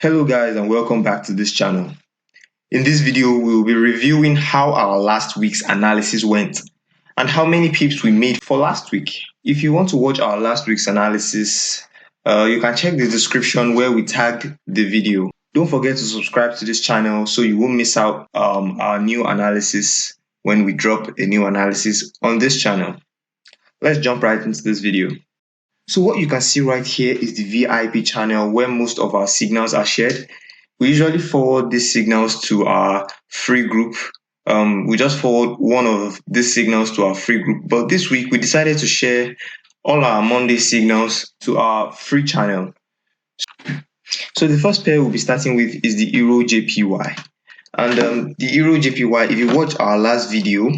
Hello guys and welcome back to this channel. In this video, we will be reviewing how our last week's analysis went and how many pips we made for last week. If you want to watch our last week's analysis, you can check the description where we tagged the video. Don't forget to subscribe to this channel so you won't miss out our new analysis when we drop a new analysis on this channel. Let's jump right into this video. So what you can see right here is the VIP channel where most of our signals are shared. We usually forward these signals to our free group. We just forward one of these signals to our free group. But this week we decided to share all our Monday signals to our free channel. So the first pair we'll be starting with is the EURCAD. And the EURCAD, if you watch our last video,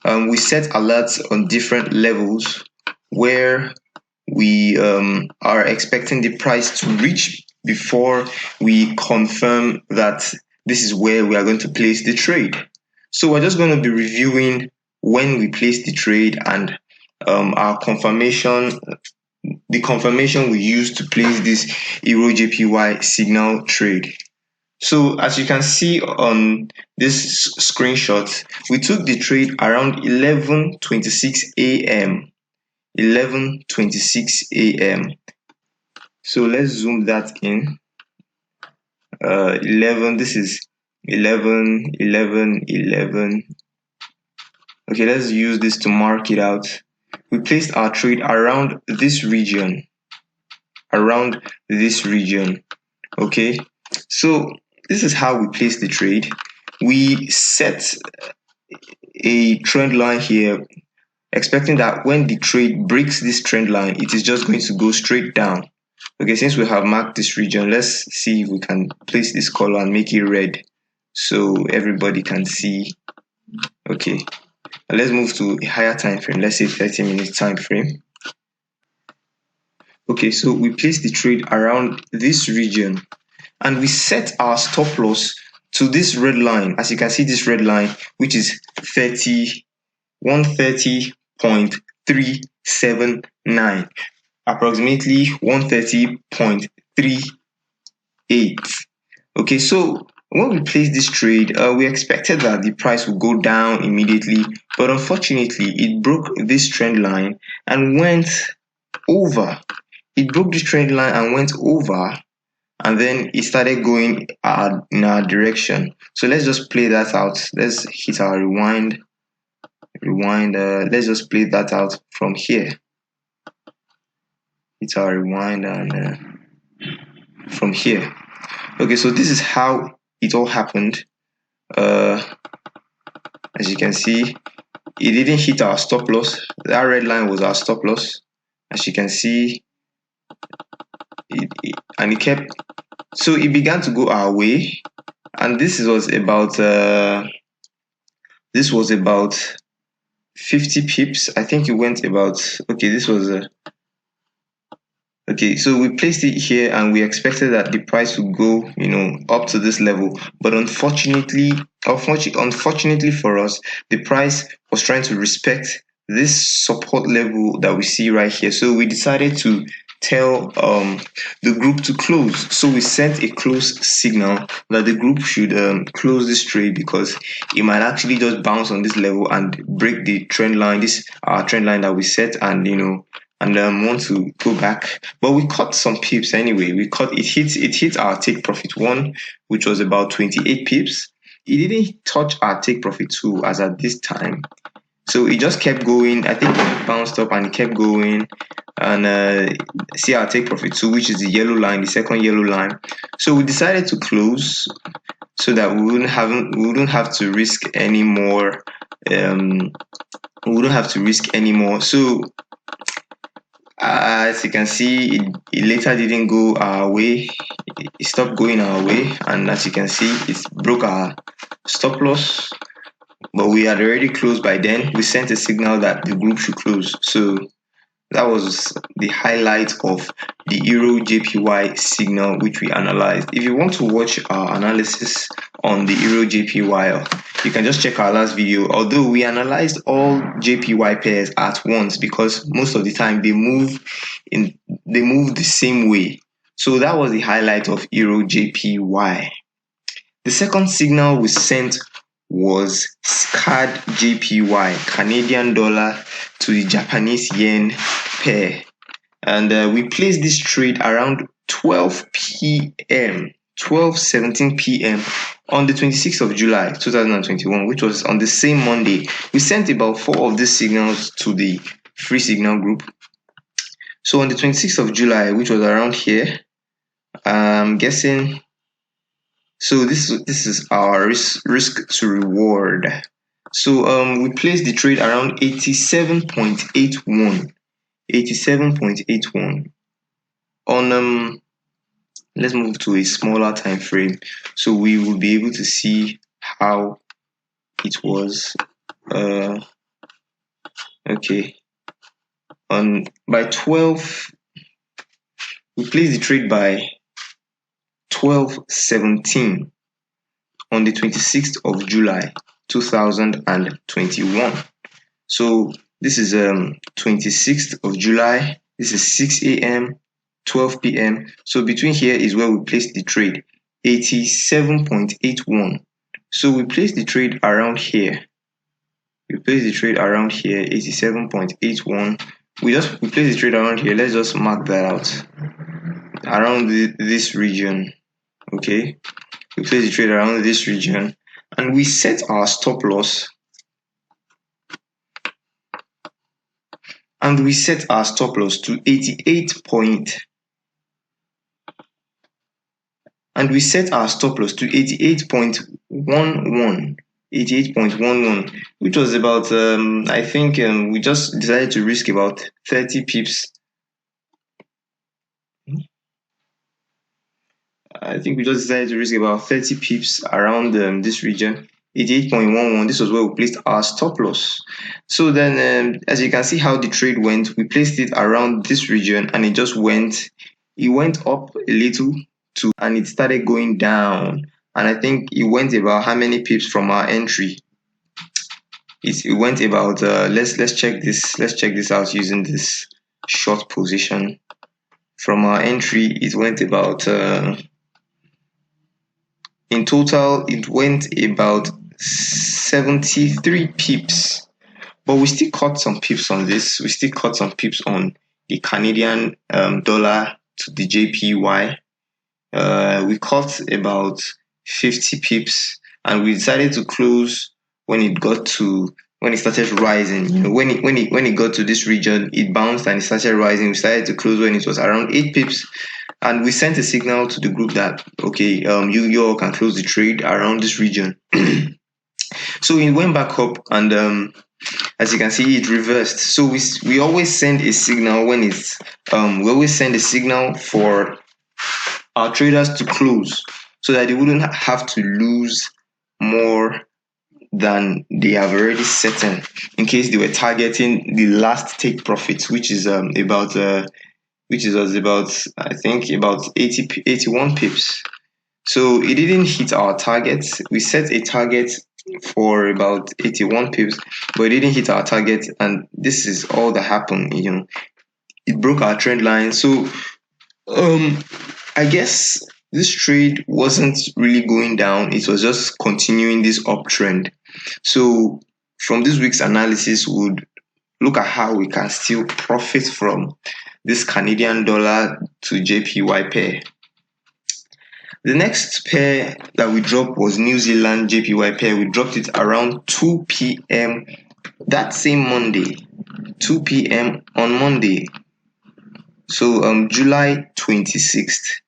we set alerts on different levels where we are expecting the price to reach before we confirm that this is where we are going to place the trade. So we're just going to be reviewing when we place the trade and our confirmation, the confirmation we use to place this EURCAD signal trade. So as you can see on this screenshot, we took the trade around 11:26 a.m. 11:26 a.m. So let's zoom that in. 11, this is 11. Okay, let's use this to mark it out. We placed our trade around this region. Okay, so this is how we place the trade. We set a trend line here, expecting that when the trade breaks this trend line, it is just going to go straight down. Okay, since we have marked this region, let's see if we can place this color and make it red so everybody can see. Okay, let's move to a higher time frame, let's say 30-minute time frame. Okay, so we place the trade around this region and we set our stop loss to this red line. As you can see, this red line, which is 130.379, approximately 130.38. Okay, so when we placed this trade, we expected that the price would go down immediately, but unfortunately it broke this trend line and went over. It broke this trend line and went over, and then it started going in our direction. So let's just play that out. Let's hit our rewind. Let's just play that out from here. Hit our rewind and from here. Okay, so this is how it all happened. As you can see, it didn't hit our stop loss. That red line was our stop loss. As you can see, it kept, so it began to go our way, and this was about 50 pips. I think it went about, okay, this was okay, so we placed it here and we expected that the price would go, up to this level, but unfortunately for us, the price was trying to respect this support level that we see right here. So we decided to tell the group to close. So we sent a close signal that the group should close this trade because it might actually just bounce on this level and break the trend line, this trend line that we set, and want to go back. But we caught some pips anyway. It hit our take profit 1, which was about 28 pips. It didn't touch our take profit 2 as at this time. So it just kept going. I think it bounced up and it kept going. And see our take profit 2, which is the yellow line, the second yellow line. So we decided to close so that we wouldn't have to risk any more. So as you can see, it later didn't go our way. It stopped going our way, and as you can see, it broke our stop loss. But we had already closed by then. We sent a signal that the group should close. So that was the highlight of the EURCAD signal which we analyzed. If you want to watch our analysis on the EURCAD, you can just check our last video. Although we analyzed all JPY pairs at once because most of the time they move the same way. So that was the highlight of EURJPY. The second signal we sent was CAD JPY, Canadian dollar to the Japanese yen pair. And we placed this trade around 12 p.m., 12:17 p.m. on the 26th of July 2021, which was on the same Monday. We sent about 4 of these signals to the free signal group. So on the 26th of July, which was around here, I'm guessing. So this is our risk to reward. So we placed the trade around 87.81. 87.81 on let's move to a smaller time frame so we will be able to see how it was. Okay, by 12, we placed the trade by 12:17 on the 26th of July 2021. So this is 26th of July. This is 6 a.m., 12 p.m. So between here is where we placed the trade, 87.81. So we placed the trade around here. We placed the trade around here, 87.81. We placed the trade around here. Let's just mark that out. Around this region. Okay. We placed the trade around this region, and we set our stop loss. And we set our stop loss to 88.11, 88.11, which was about I think we just decided to risk about 30 pips. I think we just decided to risk about 30 pips around this region, 88.11. This was where we placed our stop loss. So then, as you can see how the trade went, we placed it around this region, and it went up a little and it started going down. And I think it went about how many pips from our entry? It went about let's check this out using this short position. From our entry, it went about in total, it went about 73 pips, but we still caught some pips on this. We still caught some pips on the Canadian dollar to the JPY. We caught about 50 pips, and we decided to close when it started rising. You know, when it got to this region, it bounced and it started rising. We started to close when it was around 8 pips. And we sent a signal to the group that, okay, you all can close the trade around this region. So it went back up, and as you can see, it reversed. So we always send a signal when it's we always send a signal for our traders to close, so that they wouldn't have to lose more than they have already set in case they were targeting the last take profits, which is about I think about 81 pips. So it didn't hit our target. We set a target for about 81 pips, but it didn't hit our target, and this is all that happened. You know, it broke our trend line. So I guess this trade wasn't really going down. It was just continuing this uptrend. So from this week's analysis, we would look at how we can still profit from this Canadian dollar to JPY pair. The next pair that we dropped was New Zealand JPY pair. We dropped it around 2 p.m. that same Monday, 2 p.m. on Monday. So July 26th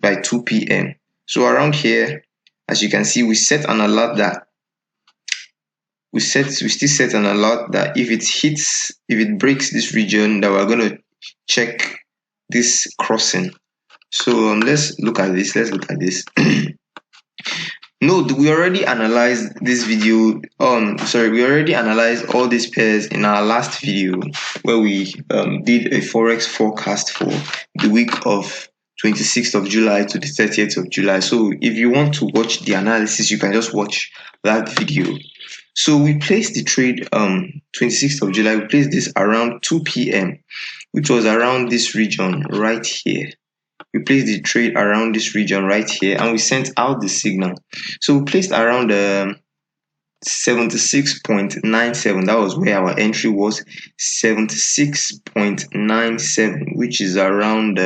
by 2 p.m. So around here, as you can see, we set an alert that we still set an alert that if it breaks this region, that we're going to check this crossing. So let's look at this. Note, we already analyzed this video. We already analyzed all these pairs in our last video, where we did a forex forecast for the week of 26th of July to the 30th of July. So if you want to watch the analysis, you can just watch that video. So we placed the trade 26th of July. We placed this around 2 p.m., which was around this region right here. we placed the trade around this region right here, and we sent out the signal. So we placed around 76.97. That was where our entry was, 76.97, which is around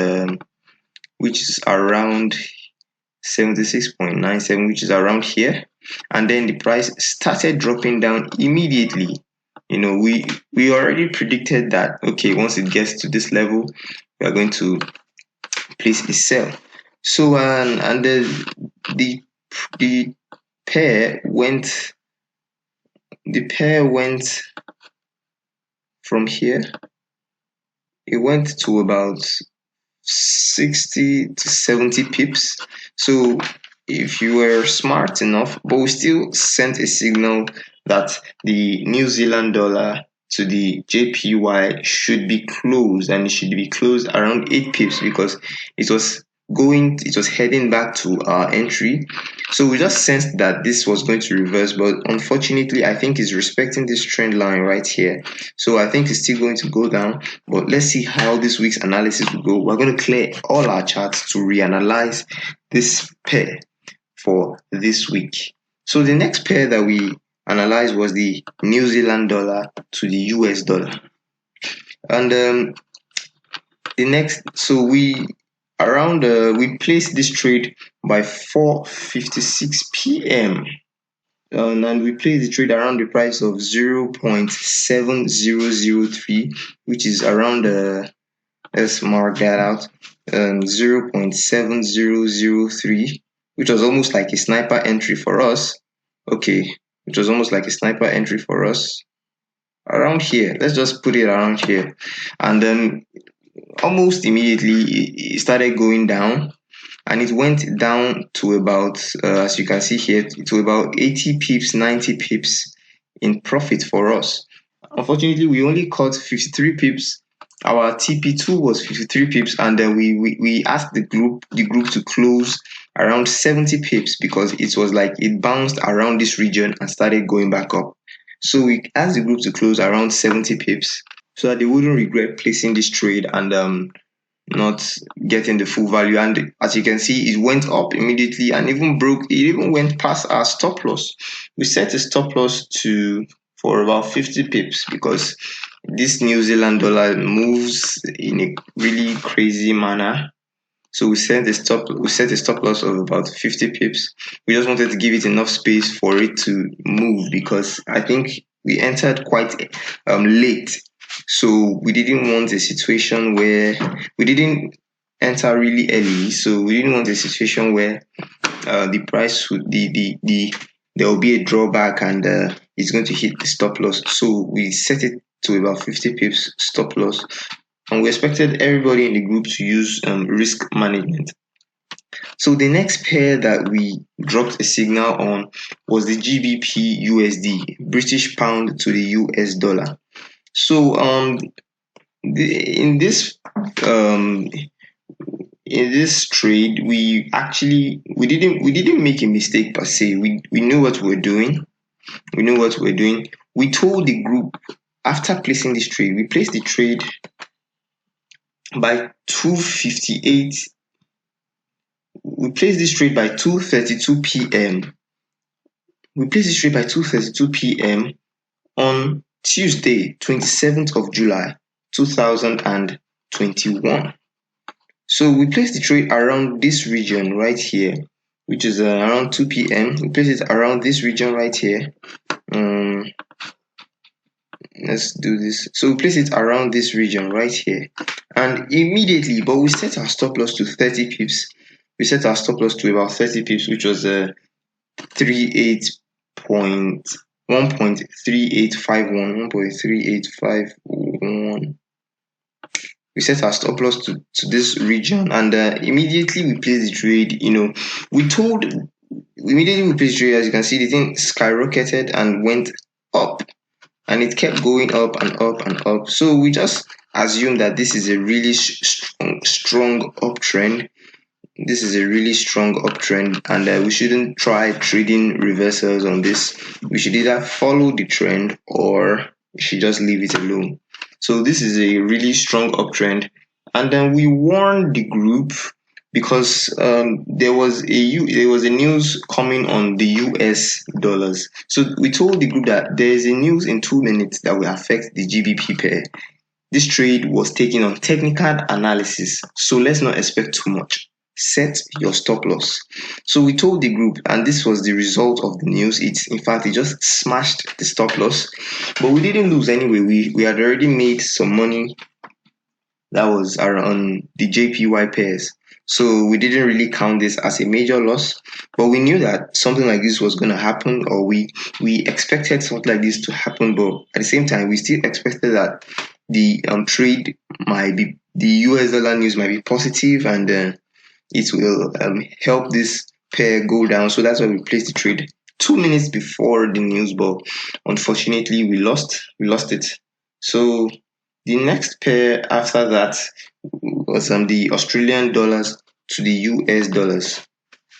76.97, which is around here. And then the price started dropping down immediately. We already predicted that, okay, once it gets to this level, we are going to place a sell. So and the pair went from here. It went to about 60 to 70 pips. So if you were smart enough, but we still sent a signal that the New Zealand dollar to the JPY should be closed, and it should be closed around 8 pips, because it was heading back to our entry. So we just sensed that this was going to reverse, but unfortunately I think it's respecting this trend line right here. So I think it's still going to go down, but let's see how this week's analysis will go. We're going to clear all our charts to reanalyze this pair for this week. So the next pair that we analyzed was the New Zealand dollar to the US dollar. And we placed this trade by 4:56 p.m. And we placed the trade around the price of 0.7003, which is around let's mark that out, 0.7003, which was almost like a sniper entry for us. Okay, which was almost like a sniper entry for us around here. Let's just put it around here. And then almost immediately it started going down, and it went down to about, as you can see here, to about 80 pips, 90 pips in profit for us. Unfortunately, we only caught 53 pips. Our TP2 was 53 pips, and then we asked the group to close around 70 pips, because it was like it bounced around this region and started going back up. So we asked the group to close around 70 pips so that they wouldn't regret placing this trade and not getting the full value. And as you can see, it went up immediately and it even went past our stop loss. We set a stop loss for about 50 pips, because this New Zealand dollar moves in a really crazy manner. So we set a stop loss of about 50 pips. We just wanted to give it enough space for it to move, because I think we entered quite late. So we didn't want a situation where we didn't enter really early. So we didn't want a situation where the price would there will be a drawback and it's going to hit the stop loss. So we set it to about 50 pips stop loss, and we expected everybody in the group to use risk management. So the next pair that we dropped a signal on was the GBPUSD, British Pound to the US dollar. So in this trade, we didn't make a mistake per se. We knew what we were doing. We told the group, after placing this trade, we placed the trade by 2:58. We placed this trade by 2:32 p.m. We placed this trade by 2:32 p.m. on Tuesday, 27th of July, 2021. So we placed the trade around this region right here, which is around 2 p.m. We placed it around this region right here. Let's do this. So we place it around this region right here, and immediately, but we set our stop loss to 30 pips. We set our stop loss to about 30 pips, which was 1.3851. We set our stop loss to this region, and immediately we placed the trade. Immediately we placed the trade. As you can see, the thing skyrocketed and went up, and it kept going up and up and up. So we just assumed that this is a really strong uptrend. This is a really strong uptrend, and we shouldn't try trading reversals on this. We should either follow the trend or we should just leave it alone. So this is a really strong uptrend, and then we warned the group because there was a news coming on the US dollars. So we told the group that there is a news in 2 minutes that will affect the GBP pair. This trade was taken on technical analysis, so let's not expect too much. Set your stop loss. So we told the group, and this was the result of the news. It just smashed the stop loss, but we didn't lose anyway. We had already made some money that was around the JPY pairs. So we didn't really count this as a major loss, but we knew that something like this was going to happen, or we expected something like this to happen. But at the same time, we still expected that the trade might be, the US dollar news might be positive, and it will help this pair go down. So that's why we placed the trade 2 minutes before the news, but unfortunately we lost it. So the next pair after that was the Australian dollars to the US dollars.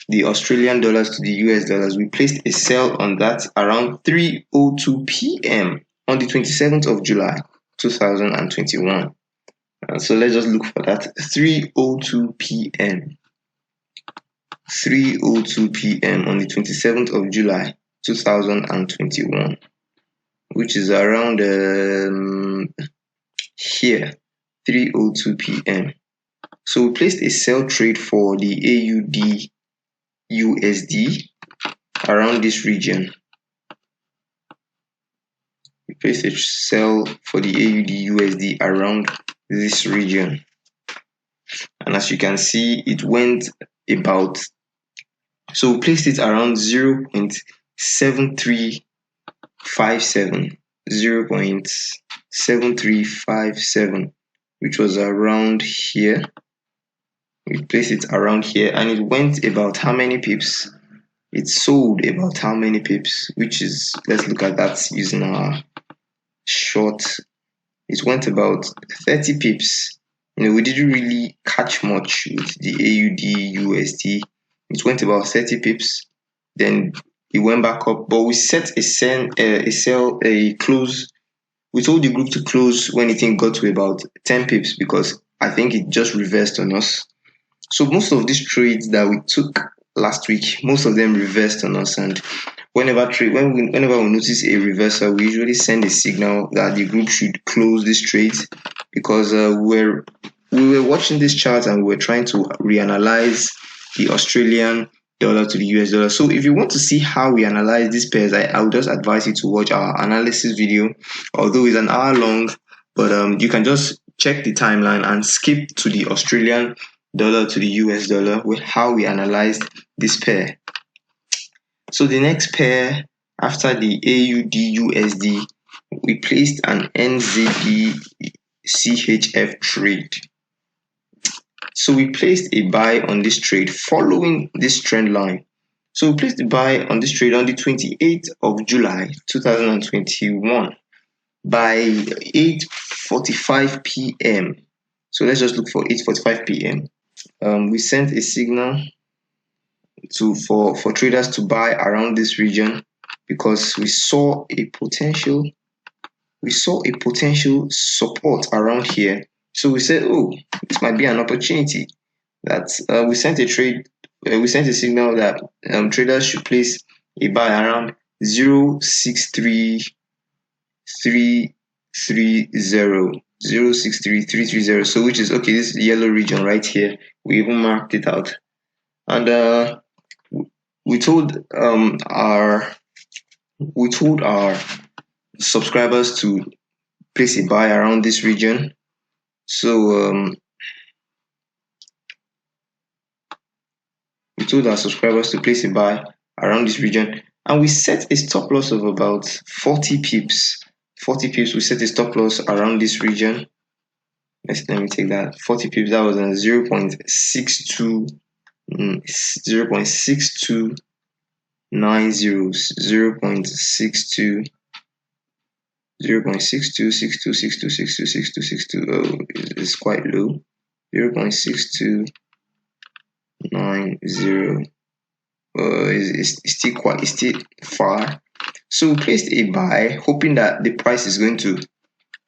The Australian dollars to the US dollars, we placed a sell on that around 3:02 p.m. on the 27th of July 2021. So let's just look for that. 3:02 p.m. 3:02 p.m. on the 27th of July 2021, which is around here, 3:02 p.m. So we placed a sell trade for the AUDUSD around this region. We placed a sell for the AUDUSD around this region, and as you can see, it went about, so we placed it around 0.7357, 0.7357, which was around here. We placed it around here, and it went about how many pips? It sold about how many pips? Which is, let's look at that using our short. It went about 30 pips. We didn't really catch much with the AUDUSD. It went about 30 pips, then it went back up, but we set a close. We told the group to close when it got to about 10 pips, because I think it just reversed on us. So most of these trades that we took last week, most of them reversed on us, and whenever we notice a reversal, we usually send a signal that the group should close this trade, because we were watching this chart and we were trying to reanalyze the Australian dollar to the US dollar. So if you want to see how we analyze these pairs, I would just advise you to watch our analysis video, although it's an hour long, but you can just check the timeline and skip to the Australian dollar to the US dollar with how we analyzed this pair. So the next pair after the AUDUSD, we placed an NZDCHF trade. So we placed a buy on this trade following this trend line. So we placed a buy on this trade on the 28th of July 2021 by 8:45 p.m. So let's just look for 8:45 p.m. We sent a signal for traders to buy around this region, because we saw a potential support around here. So we said, oh, this might be an opportunity. That we sent a signal that traders should place a buy around 0.63330, 0.63330. So which is okay, this yellow region right here. We even marked it out, and we told our subscribers to place a buy around this region. So we told our subscribers to place a buy around this region, and we set a stop loss of about 40 pips. 40 pips. We set a stop loss around this region. Let me take that. 40 pips. That was on 0.6290, 0.62626262. Oh, it's quite low. 0.6290. It's still far. So we placed a buy, hoping that the price is going to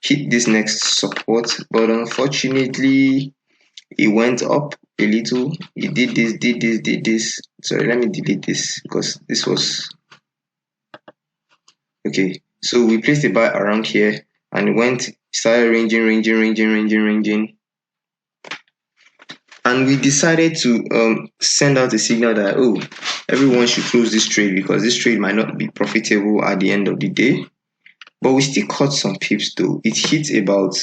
hit this next support, but unfortunately It went up a little, it did this. Sorry, let me delete this because this was okay. So we placed a buy around here and it started ranging, and we decided to send out a signal that, oh, everyone should close this trade because this trade might not be profitable at the end of the day. But we still caught some pips though. It hit about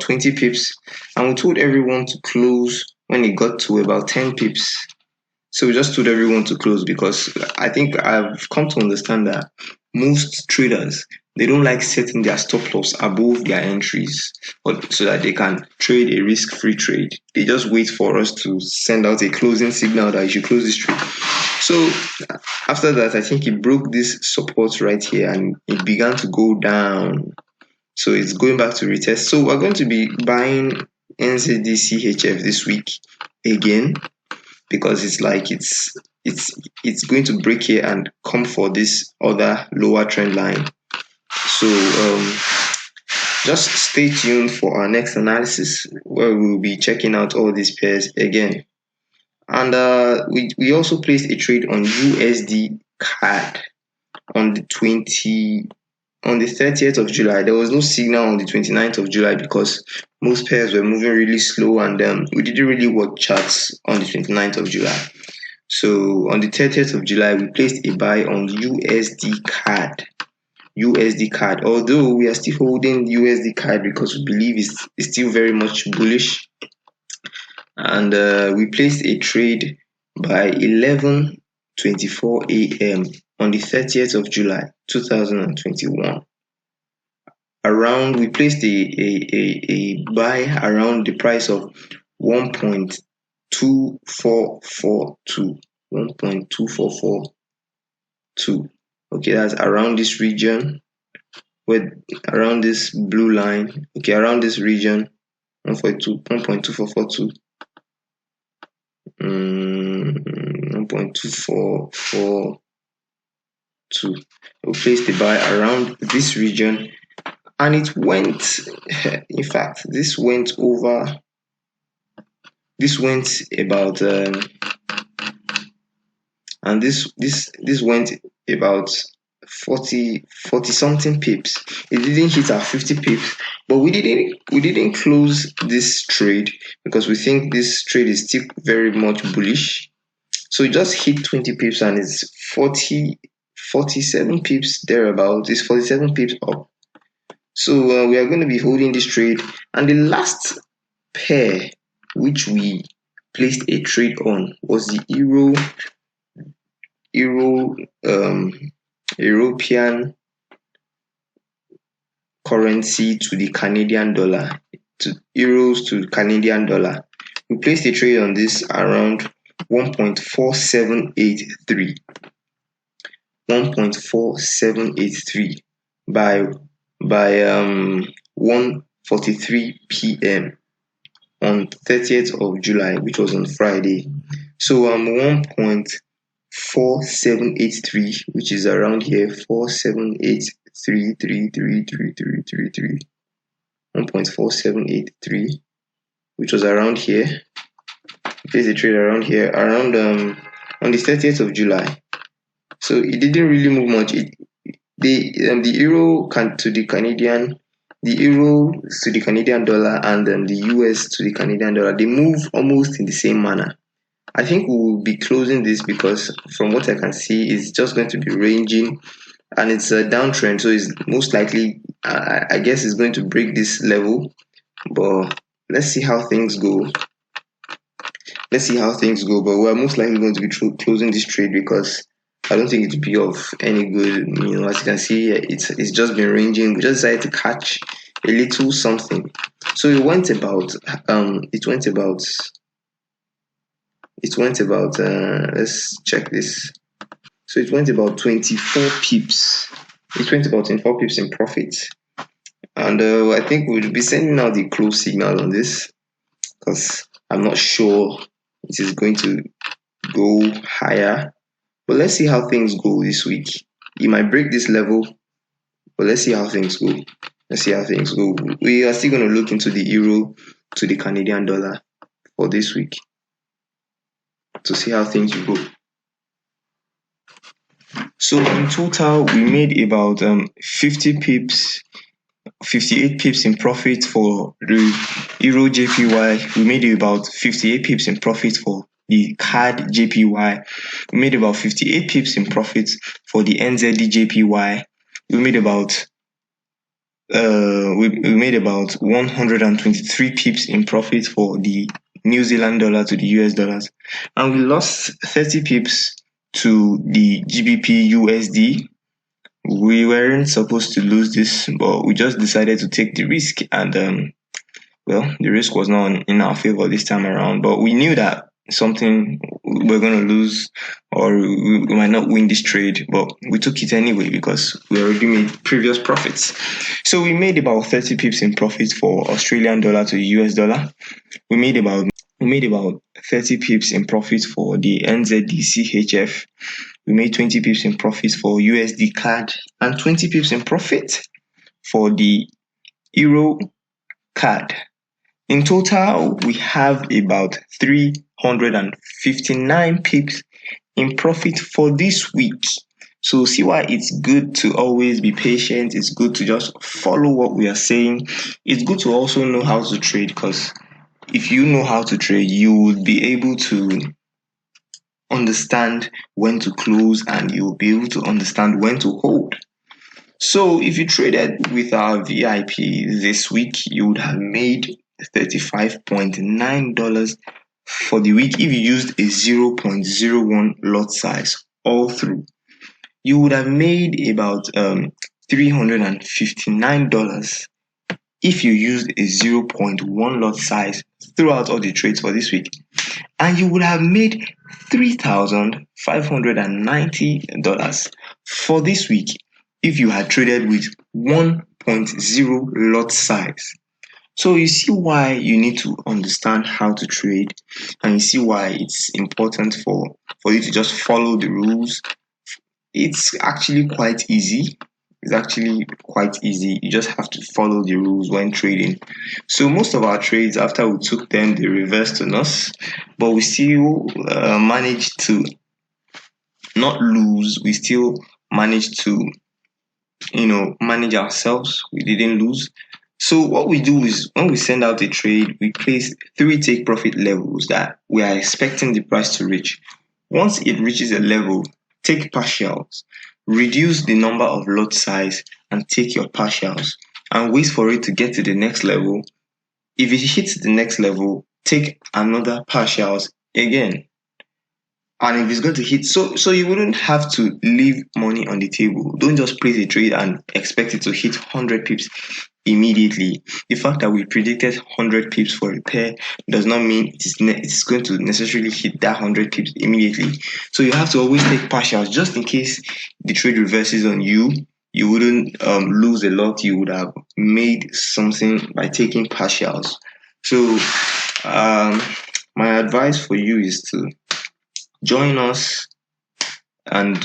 20 pips, and we told everyone to close when it got to about 10 pips. So we just told everyone to close because I think I've come to understand that most traders, they don't like setting their stop loss above their entries so that they can trade a risk-free trade. They just wait for us to send out a closing signal that you should close this trade. So after that, I think it broke this support right here and it began to go down. So it's going back to retest. So we're going to be buying NZDCHF this week again, because it's like it's going to break here and come for this other lower trend line. So just stay tuned for our next analysis where we'll be checking out all these pairs again. And we also placed a trade on USDCAD on the 30th of July. There was no signal on the 29th of July because most pairs were moving really slow, and we didn't really watch charts on the 29th of July. So on the 30th of July, we placed a buy on USDCAD. Although we are still holding USDCAD because we believe it's still very much bullish. And we placed a trade by 11:24 a.m. on the 30th of July 2021. We placed a buy around the price of 1.2442. 1.2442. Okay, that's around this region, around this blue line. Okay, around this region, 1.2442. 1.2442. We placed the buy around this region, and it went, in fact, this went about and this went about 40 something pips. It didn't hit our 50 pips, but we didn't close this trade because we think this trade is still very much bullish. So it just hit 20 pips and it's 47 pips thereabout. It's 47 pips up. So we are going to be holding this trade. And the last pair which we placed a trade on was the European currency to the Canadian dollar, to euros to Canadian dollar. We placed a trade on this around 1.4783. 1.4783 by 1:43 p.m. on 30th of July, which was on Friday. So 1.4783, which is around here, 478333333, 1.4783, which was around here. Place a trade around here, around on the 30th of July. So it didn't really move much. The euro to the Canadian, the euro to the Canadian dollar, and the US to the Canadian dollar, they move almost in the same manner. I think we will be closing this because from what I can see, it's just going to be ranging, and it's a downtrend, so it's most likely, I guess, it's going to break this level. But let's see how things go. But we're most likely going to be closing this trade because I don't think it will be of any good. As you can see, it's just been ranging. We just decided to catch a little something. So it went about let's check this. So it went about 24 pips. It went about 24 pips in profit. And I think we'll be sending out the close signal on this because I'm not sure it is going to go higher. But let's see how things go this week. It might break this level, but let's see how things go. We are still going to look into the euro to the Canadian dollar for this week to see how things will go. So in total, we made about 50 pips, 58 pips in profit for the Euro JPY. We made about 58 pips in profit for the CAD JPY. We made about 58 pips in profit for the NZDJPY. We made about 123 pips in profit for the New Zealand dollar to the US dollars, and we lost 30 pips to the GBPUSD. We weren't supposed to lose this, but we just decided to take the risk, and well, the risk was not in our favor this time around, but we knew that something we're going to lose or we might not win this trade, but we took it anyway because we already made previous profits. So we made about 30 pips in profit for Australian dollar to US dollar. We made about 30 pips in profit for the NZDCHF. We made 20 pips in profit for USDCAD and 20 pips in profit for the EURCAD. In total, we have about 359 pips in profit for this week. So see why it's good to always be patient. It's good to just follow what we are saying. It's good to also know how to trade, because if you know how to trade, you will be able to understand when to close and you'll be able to understand when to hold. So if you traded with our VIP this week, you would have made $35.9 for the week. If you used a 0.01 lot size all through, you would have made about $359 if you used a 0.1 lot size throughout all the trades for this week, and you would have made $3,590 for this week if you had traded with 1.0 lot size. So you see why you need to understand how to trade, and you see why it's important for you to just follow the rules. It's actually quite easy. You just have to follow the rules when trading. So most of our trades, after we took them, they reversed on us, but we still managed to not lose. We still managed to manage ourselves. We didn't lose. So what we do is, when we send out a trade, we place 3 take profit levels that we are expecting the price to reach. Once it reaches a level, take partials, reduce the number of lot size and take your partials, and wait for it to get to the next level. If it hits the next level, take another partials again. And if it's going to hit, so you wouldn't have to leave money on the table. Don't just place a trade and expect it to hit 100 pips immediately. The fact that we predicted 100 pips for a pair does not mean it's going to necessarily hit that 100 pips immediately. So you have to always take partials, just in case the trade reverses on you. You wouldn't lose a lot. You would have made something by taking partials. So my advice for you is to join us and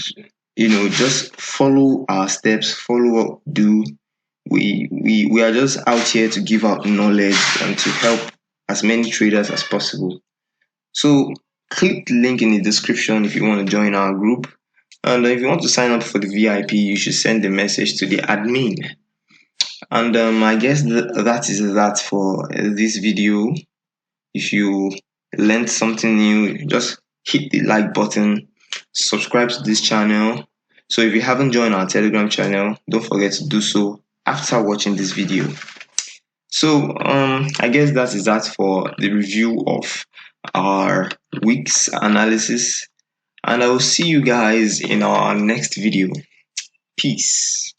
just follow our steps, follow what we do. We are just out here to give out knowledge and to help as many traders as possible. So click the link in the description if you want to join our group, and if you want to sign up for the VIP, you should send a message to the admin. And I guess that is that for this video. If you learned something new, just hit the like button, subscribe to this channel. So if you haven't joined our Telegram channel, don't forget to do so after watching this video. So I guess that is that for the review of our week's analysis, and I will see you guys in our next video. Peace.